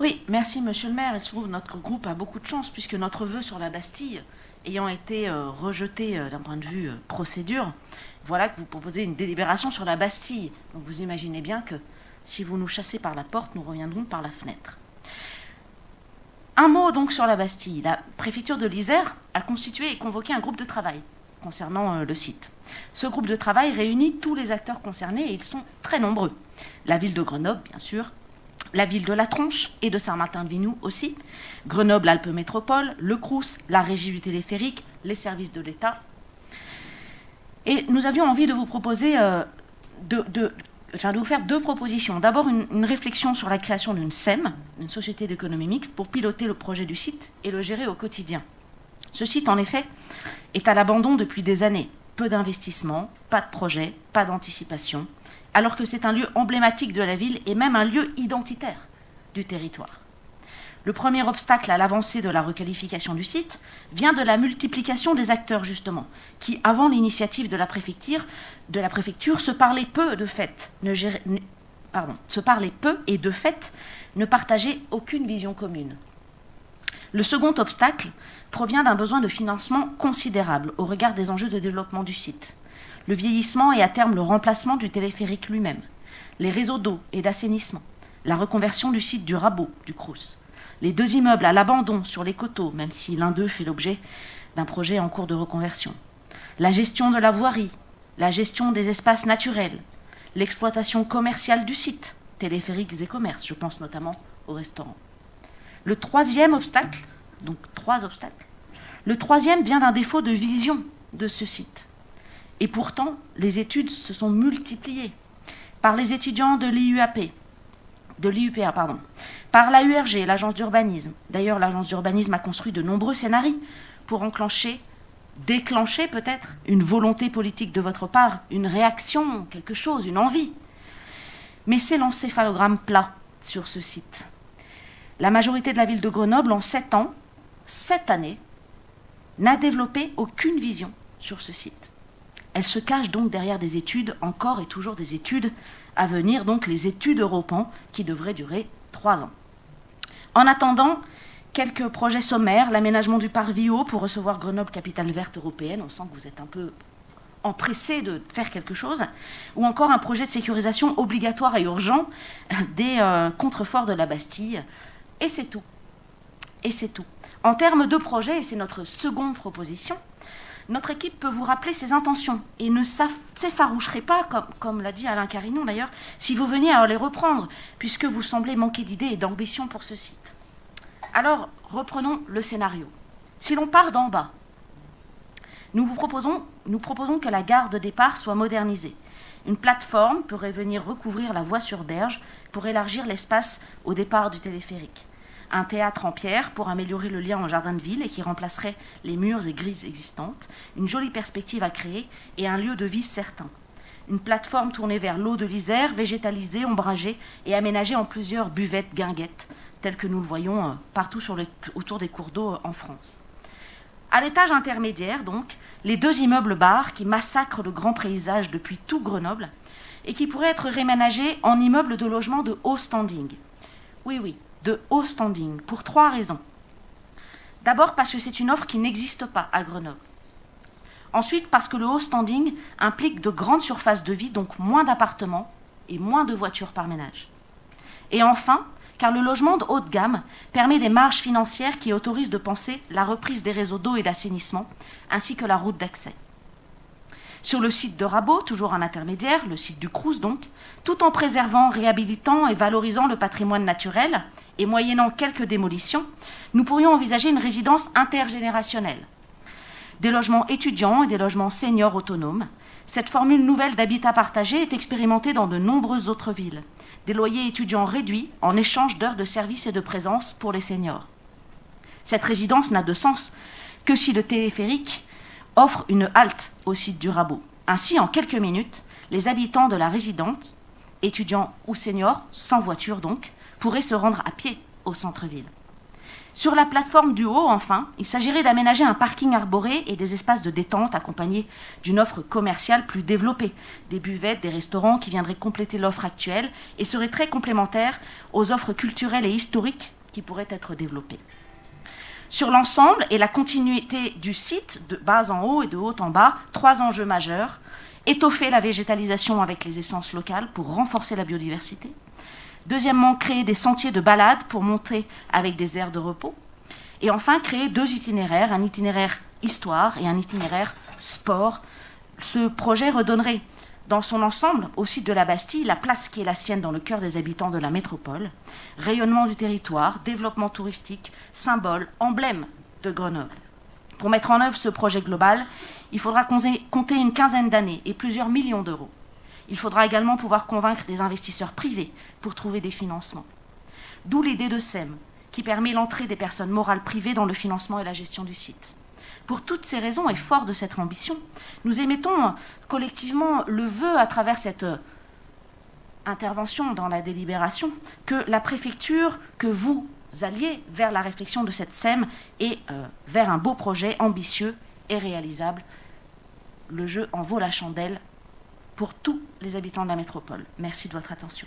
Oui, merci Monsieur le maire. Il se trouve que notre groupe a beaucoup de chance puisque notre vœu sur la Bastille ayant été rejeté d'un point de vue procédure, voilà que vous proposez une délibération sur la Bastille. Donc vous imaginez bien que si vous nous chassez par la porte, nous reviendrons par la fenêtre. Un mot donc sur la Bastille. La préfecture de l'Isère a constitué et convoqué un groupe de travail concernant le site. Ce groupe de travail réunit tous les acteurs concernés et ils sont très nombreux. La ville de Grenoble, bien sûr, la ville de La Tronche et de Saint-Martin-de-Vinoux aussi, Grenoble-Alpes Métropole, le Crous, la régie du téléphérique, les services de l'État. Et nous avions envie de vous proposer, de vous faire deux propositions. D'abord, une réflexion sur la création d'une SEM, une société d'économie mixte, pour piloter le projet du site et le gérer au quotidien. Ce site, en effet, est à l'abandon depuis des années. Peu d'investissement, pas de projet, pas d'anticipation, alors que c'est un lieu emblématique de la ville et même un lieu identitaire du territoire. Le premier obstacle à l'avancée de la requalification du site vient de la multiplication des acteurs, justement, qui, avant l'initiative de la préfecture, se parlaient peu et de fait ne partageaient aucune vision commune. Le second obstacle provient d'un besoin de financement considérable au regard des enjeux de développement du site. Le vieillissement et à terme le remplacement du téléphérique lui-même, les réseaux d'eau et d'assainissement, la reconversion du site du Rabot, du Crous, les deux immeubles à l'abandon sur les coteaux, même si l'un d'eux fait l'objet d'un projet en cours de reconversion, la gestion de la voirie, la gestion des espaces naturels, l'exploitation commerciale du site, téléphériques et commerces, je pense notamment au restaurant. Le troisième obstacle, donc 3 obstacles, le troisième vient d'un défaut de vision de ce site. Et pourtant, les études se sont multipliées par les étudiants de l'IUPA, par la URG, l'agence d'urbanisme. D'ailleurs, l'agence d'urbanisme a construit de nombreux scénarios pour déclencher peut-être une volonté politique de votre part, une réaction, quelque chose, une envie. Mais c'est l'encéphalogramme plat sur ce site. La majorité de la ville de Grenoble, en 7 ans, 7 années, n'a développé aucune vision sur ce site. Elle se cache donc derrière des études, encore et toujours des études à venir, donc les études Europan, qui devraient durer 3 ans. En attendant, quelques projets sommaires, l'aménagement du Parvis-Haut pour recevoir Grenoble, capitale verte européenne, on sent que vous êtes un peu empressé de faire quelque chose, ou encore un projet de sécurisation obligatoire et urgent des contreforts de la Bastille, et c'est tout. Et c'est tout. En termes de projet, et c'est notre seconde proposition, notre équipe peut vous rappeler ses intentions et ne s'effaroucherait pas, comme l'a dit Alain Carignon d'ailleurs, si vous veniez à les reprendre, puisque vous semblez manquer d'idées et d'ambition pour ce site. Alors, reprenons le scénario. Si l'on part d'en bas, nous proposons que la gare de départ soit modernisée. Une plateforme pourrait venir recouvrir la voie sur berge pour élargir l'espace au départ du téléphérique. Un théâtre en pierre pour améliorer le lien en jardin de ville et qui remplacerait les murs et grilles existantes, une jolie perspective à créer et un lieu de vie certain. Une plateforme tournée vers l'eau de l'Isère, végétalisée, ombragée et aménagée en plusieurs buvettes guinguettes, telles que nous le voyons partout autour des cours d'eau en France. À l'étage intermédiaire, donc, les 2 immeubles bars qui massacrent le grand paysage depuis tout Grenoble et qui pourraient être réménagés en immeubles de logement de haut standing. Oui, de haut standing, pour 3 raisons. D'abord parce que c'est une offre qui n'existe pas à Grenoble. Ensuite parce que le haut standing implique de grandes surfaces de vie, donc moins d'appartements et moins de voitures par ménage. Et enfin, car le logement de haut de gamme permet des marges financières qui autorisent de penser la reprise des réseaux d'eau et d'assainissement, ainsi que la route d'accès. Sur le site de Rabot, toujours un intermédiaire, le site du Crous donc, tout en préservant, réhabilitant et valorisant le patrimoine naturel, et moyennant quelques démolitions, nous pourrions envisager une résidence intergénérationnelle. Des logements étudiants et des logements seniors autonomes. Cette formule nouvelle d'habitat partagé est expérimentée dans de nombreuses autres villes. Des loyers étudiants réduits en échange d'heures de service et de présence pour les seniors. Cette résidence n'a de sens que si le téléphérique offre une halte au site du Rabot. Ainsi, en quelques minutes, les habitants de la résidence, étudiants ou seniors, sans voiture donc, pourraient se rendre à pied au centre-ville. Sur la plateforme du haut, enfin, il s'agirait d'aménager un parking arboré et des espaces de détente accompagnés d'une offre commerciale plus développée, des buvettes, des restaurants qui viendraient compléter l'offre actuelle et seraient très complémentaires aux offres culturelles et historiques qui pourraient être développées. Sur l'ensemble et la continuité du site, de bas en haut et de haut en bas, 3 enjeux majeurs: étoffer la végétalisation avec les essences locales pour renforcer la biodiversité. Deuxièmement, créer des sentiers de balade pour monter avec des aires de repos. Et enfin, créer 2 itinéraires, un itinéraire histoire et un itinéraire sport. Ce projet redonnerait dans son ensemble au site de la Bastille la place qui est la sienne dans le cœur des habitants de la métropole. Rayonnement du territoire, développement touristique, symbole, emblème de Grenoble. Pour mettre en œuvre ce projet global, il faudra compter une quinzaine d'années et plusieurs millions d'euros. Il faudra également pouvoir convaincre des investisseurs privés pour trouver des financements. D'où l'idée de SEM, qui permet l'entrée des personnes morales privées dans le financement et la gestion du site. Pour toutes ces raisons et fort de cette ambition, nous émettons collectivement le vœu, à travers cette intervention dans la délibération, que la préfecture, que vous alliez vers la réflexion de cette SEM et vers un beau projet ambitieux et réalisable. Le jeu en vaut la chandelle pour tous les habitants de la métropole. Merci de votre attention.